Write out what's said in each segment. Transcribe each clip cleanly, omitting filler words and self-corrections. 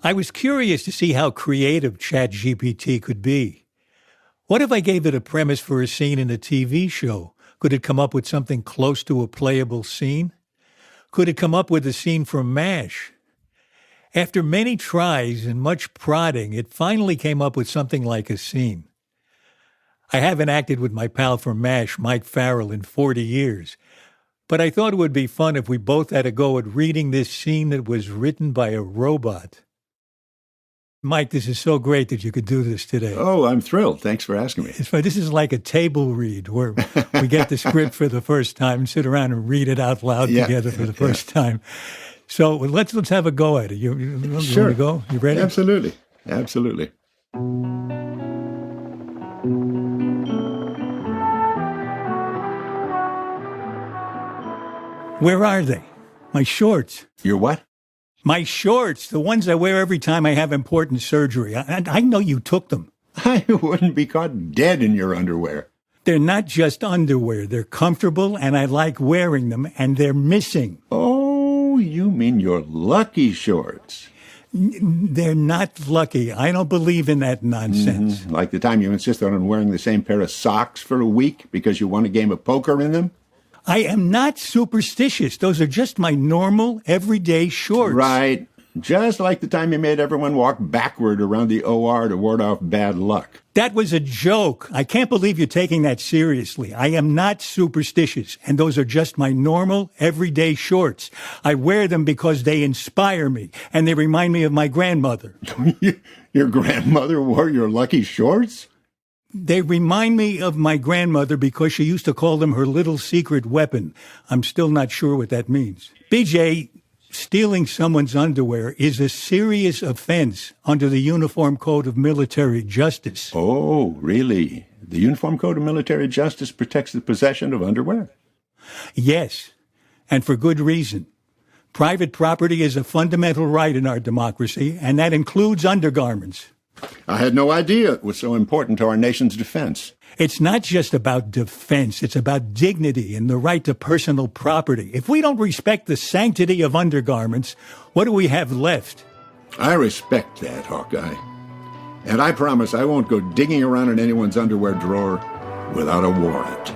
I was curious to see how creative ChatGPT could be. What if I gave it a premise for a scene in a TV show? Could it come up with something close to a playable scene? Could it come up with a scene from MASH? After many tries and much prodding, it finally came up with something like a scene. I haven't acted with my pal from MASH, Mike Farrell, in 40 years, but I thought it would be fun if we both had a go at reading this scene that was written by a robot. Mike, this is so great that you could do this today. Oh, I'm thrilled. Thanks for asking me. This is like a table read where we get the script for the first time and sit around and read it out loud together for the first time. So let's have a go at it. You Sure. want to go? You ready? Absolutely. Where are they? My shorts. Your what? My shorts, the ones I wear every time I have important surgery. I know you took them. I wouldn't be caught dead in your underwear. They're not just underwear. They're comfortable, and I like wearing them, and they're missing. Oh, you mean your lucky shorts. They're not lucky. I don't believe in that nonsense. Mm-hmm. Like the time you insisted on wearing the same pair of socks for a week because you won a game of poker in them? I am not superstitious. Those are just my normal, everyday shorts. Right. Just like the time you made everyone walk backward around the OR to ward off bad luck. That was a joke. I can't believe you're taking that seriously. I am not superstitious, and those are just my normal, everyday shorts. I wear them because they inspire me, and they remind me of my grandmother. Your grandmother wore your lucky shorts? They remind me of my grandmother because she used to call them her little secret weapon. I'm still not sure what that means. BJ, stealing someone's underwear is a serious offense under the Uniform Code of Military Justice. Oh, really? The Uniform Code of Military Justice protects the possession of underwear? Yes, and for good reason. Private property is a fundamental right in our democracy, and that includes undergarments. I had no idea it was so important to our nation's defense. It's not just about defense. It's about dignity and the right to personal property. If we don't respect the sanctity of undergarments, what do we have left? I respect that, Hawkeye. And I promise I won't go digging around in anyone's underwear drawer without a warrant.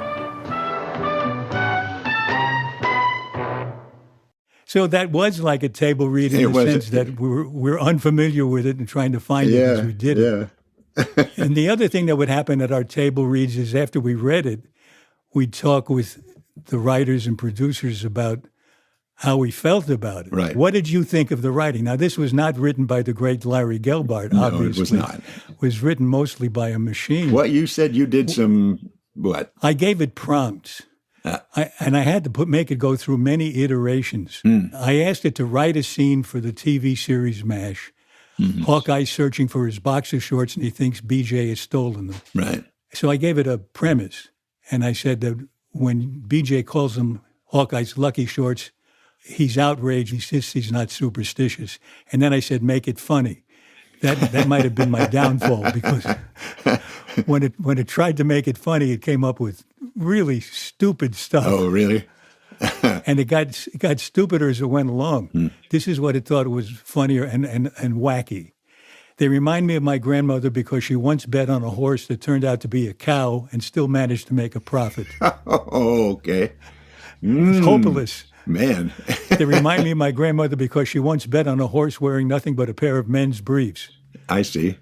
So that was like a table read in the sense that we're unfamiliar with it and trying to find it as we did it. And the other thing that would happen at our table reads is after we read it, we'd talk with the writers and producers about how we felt about it. Right. What did you think of the writing? Now, this was not written by the great Larry Gelbart, obviously. No, it was not. It was written mostly by a machine. What, you said you did some, what? I gave it prompts. And I had to make it go through many iterations. I asked it to write a scene for the TV series MASH. Hawkeye's searching for his boxer shorts, and he thinks BJ has stolen them. Right. So I gave it a premise, and I said that when BJ calls them Hawkeye's lucky shorts, he's outraged. He says he's not superstitious. And then I said, make it funny. That might have been my downfall, because when it tried to make it funny, it came up with really stupid stuff. Oh, really? And it got stupider as it went along. This is what it thought was funnier and wacky. They remind me of my grandmother because she once bet on a horse that turned out to be a cow and still managed to make a profit. Oh, okay. It's hopeless. Man. They remind me of my grandmother because she once bet on a horse wearing nothing but a pair of men's briefs. I see.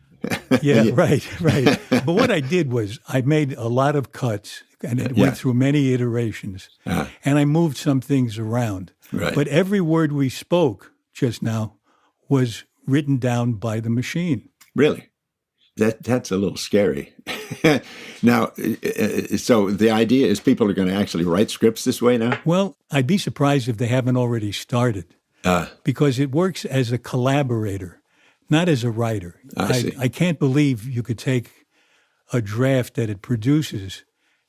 Yeah, right. But what I did was I made a lot of cuts, and it went through many iterations, and I moved some things around. Right. But every word we spoke just now was written down by the machine. Really? That's a little scary. Now, so the idea is people are going to actually write scripts this way now? Well, I'd be surprised if they haven't already started, because it works as a collaborator, not as a writer. I can't believe you could take a draft that it produces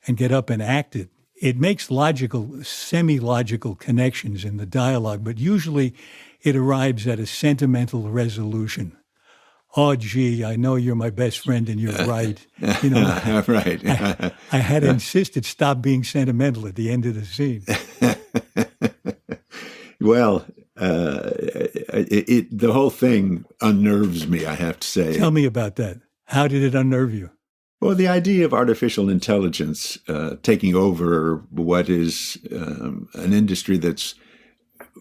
and get up and act it. It makes logical, semi-logical connections in the dialogue, but usually it arrives at a sentimental resolution. Oh, gee, I know you're my best friend and you're right. You know, right. I had to insist it stop being sentimental at the end of the scene. Well, The whole thing unnerves me, I have to say. Tell me about that. How did it unnerve you? Well, the idea of artificial intelligence taking over what is an industry that's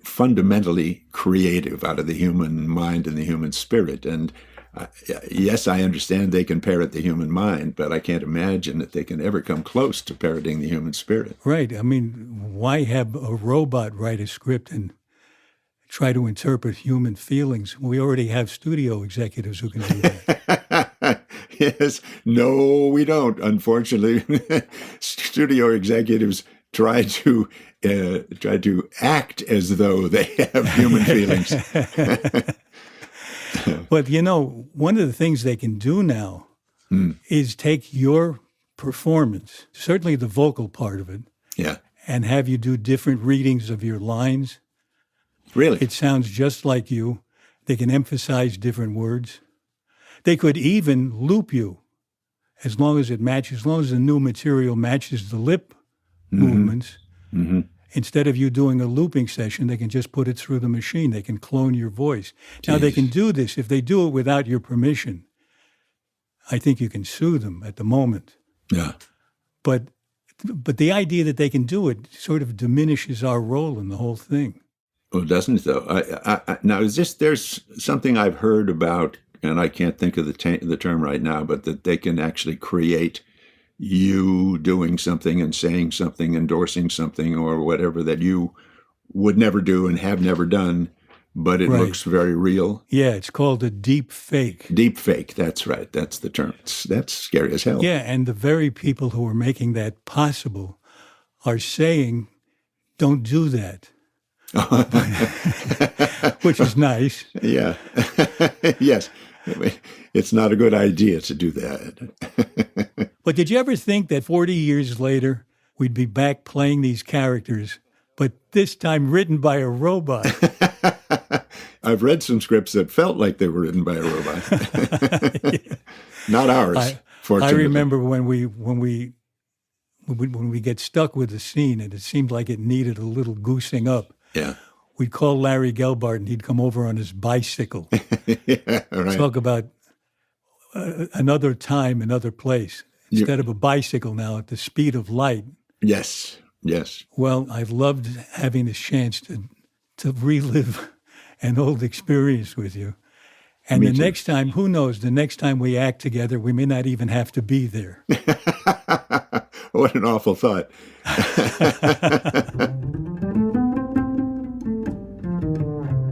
fundamentally creative out of the human mind and the human spirit. And yes, I understand they can parrot the human mind, but I can't imagine that they can ever come close to parroting the human spirit. Right. I mean, why have a robot write a script and try to interpret human feelings? We already have studio executives who can do that. Yes. No, we don't, unfortunately. Studio executives try to act as though they have human feelings. But, one of the things they can do now is take your performance, certainly the vocal part of it, Yeah. and have you do different readings of your lines. Really? It sounds just like you. They can emphasize different words. They could even loop you as long as it matches, as long as the new material matches the lip movements. Mm-hmm. Instead of you doing a looping session, they can just put it through the machine. They can clone your voice. Now, they can do this. If they do it without your permission, I think you can sue them at the moment. Yeah. But the idea that they can do it sort of diminishes our role in the whole thing. Well, doesn't it, though? Now, there's something I've heard about, and I can't think of the term right now, but that they can actually create you doing something and saying something, endorsing something or whatever that you would never do and have never done, but it looks very real. Yeah, it's called a deep fake. Deep fake, that's right. That's the term. That's scary as hell. Yeah, and the very people who are making that possible are saying, don't do that. Which is nice. Yeah. Yes. It's not a good idea to do that. But did you ever think that 40 years later, we'd be back playing these characters, but this time written by a robot? I've read some scripts that felt like they were written by a robot. Yeah. Not ours, fortunately. I remember when we get stuck with a scene and it seemed like it needed a little goosing up. Yeah. We'd call Larry Gelbart and he'd come over on his bicycle. Yeah, right. Talk about another time, another place. Instead of a bicycle now at the speed of light. Yes, yes. Well, I've loved having this chance to relive an old experience with you. And Me the too. next time, who knows, the next time we act together, we may not even have to be there. What an awful thought.